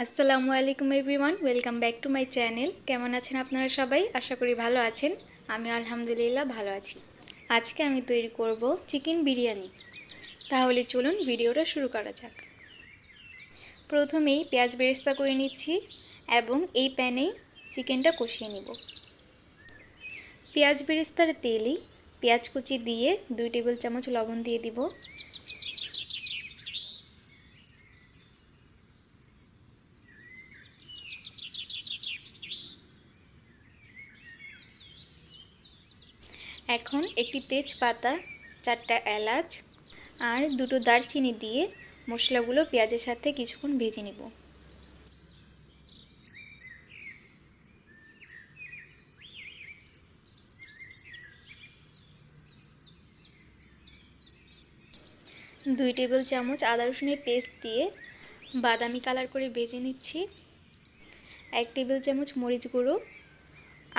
আসসালামু আলাইকুম everyone, welcome back to my channel. কেমন আছেন আপনারা সবাই? আশা করি ভালো আছেন। আমি আলহামদুলিল্লাহ ভালো আছি। আজকে আমি তৈরি করব চিকেন বিরিয়ানি। তাহলে চলুন ভিডিওটা শুরু করা যাক। প্রথমেই পেঁয়াজ বেরেস্তা করে নিচ্ছি এবং এই প্যানেই চিকেনটা কষিয়ে নিব। পেঁয়াজ বেরেস্তার তেলেই পেঁয়াজ কুচি দিয়ে 2 টেবিল চামচ লবণ দিয়ে দিব। এখন একটি তেজপাতা, 4টা এলাচ আর 2টো দারচিনি দিয়ে মশলাগুলো পেঁয়াজের সাথে কিছুক্ষণ ভেজে নিব। দুই টেবিল চামচ আদা রসুনের পেস্ট দিয়ে বাদামি কালার করে ভেজে নিচ্ছি। 1 টেবিল চামচ মরিচ গুঁড়ো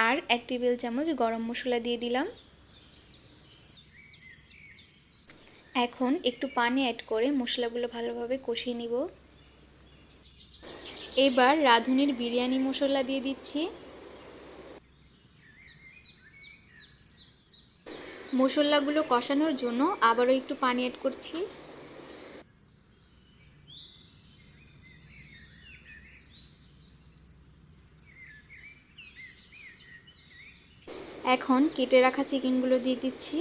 আর 1 টেবিল চামচ গরম মশলা দিয়ে দিলাম। এখন একটু পানি অ্যাড করে মশলাগুলো ভালোভাবে কষিয়ে নিব। এবার রাঁধুনির বিরিয়ানি মশলা দিয়ে দিচ্ছি। মশলাগুলো কষানোর জন্য আবারও একটু পানি অ্যাড করছি। এখন কেটে রাখা চিকেনগুলো দিয়ে দিচ্ছি।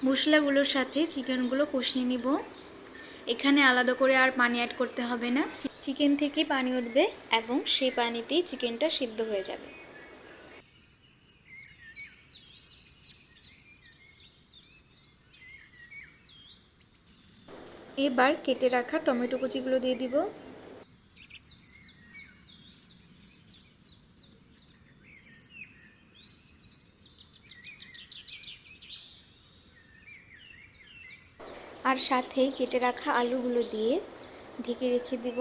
মশলাগুলোর সাথে চিকেনগুলো কষিয়ে নিব। এখানে আলাদা করে আর পানি অ্যাড করতে হবে না, চিকেন থেকে পানি উঠবে এবং সেই পানিতেই চিকেনটা সিদ্ধ হয়ে যাবে। এবার কেটে রাখা টমেটো কুচিগুলো দিয়ে দিব। আর সাথেই কেটে রাখা আলুগুলো দিয়ে ঢেকে রেখে দিব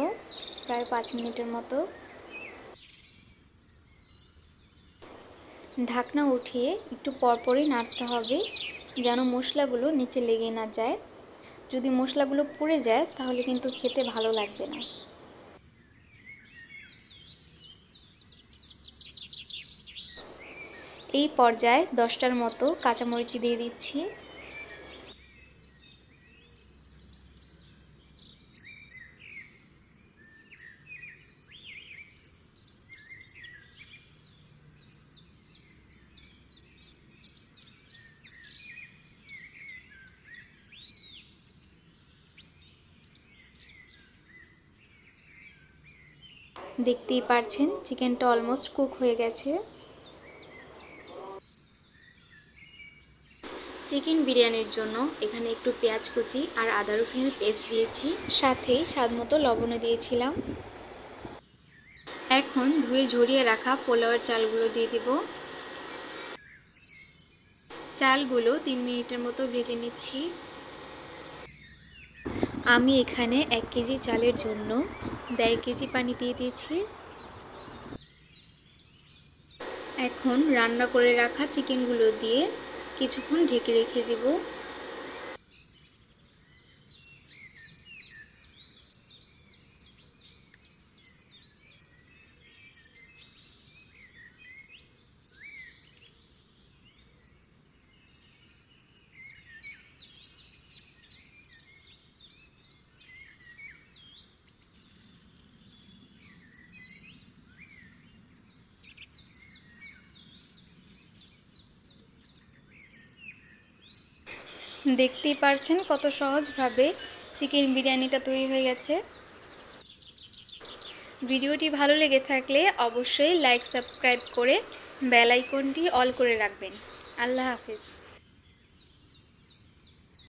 প্রায় 5 মিনিটের মতো। ঢাকনা উঠিয়ে একটু পরপরই নাড়তে হবে যেন মশলাগুলো নিচে লেগে না যায়। যদি মশলাগুলো পুড়ে যায় তাহলে কিন্তু খেতে ভালো লাগবে না। এই পর্যায়ে 10টার মতো কাঁচামরিচ দিয়ে দিচ্ছি। দেখতেই পাচ্ছেন চিকেনটা অলমোস্ট কুক হয়ে গেছে। চিকেন বিরিয়ানির জন্য এখানে একটু পেঁয়াজ কুচি আর আদা রসুনের পেস্ট দিয়েছি, সাথে স্বাদমতো লবণও দিয়েছিলাম। এখন ধুয়ে ঝরিয়ে রাখা পোলাওয়ের চালগুলো দিয়ে দিব। চালগুলো 3 মিনিটের মতো ভেজে নিচ্ছি। আমি এখানে 1 কেজি চালের জন্য 1.5 কেজি পানি দিয়ে দিয়েছি। এখন রান্না করে রাখা চিকেনগুলো দিয়ে কিছুক্ষণ ঢেকে রেখে দেব। দেখতেই পারছেন কত সহজভাবে চিকেন বিরিয়ানিটা তৈরি হয়ে গেছে। ভিডিওটি ভালো লেগে থাকলে অবশ্যই লাইক, সাবস্ক্রাইব করে বেল আইকনটি অল করে রাখবেন। আল্লাহ হাফেজ।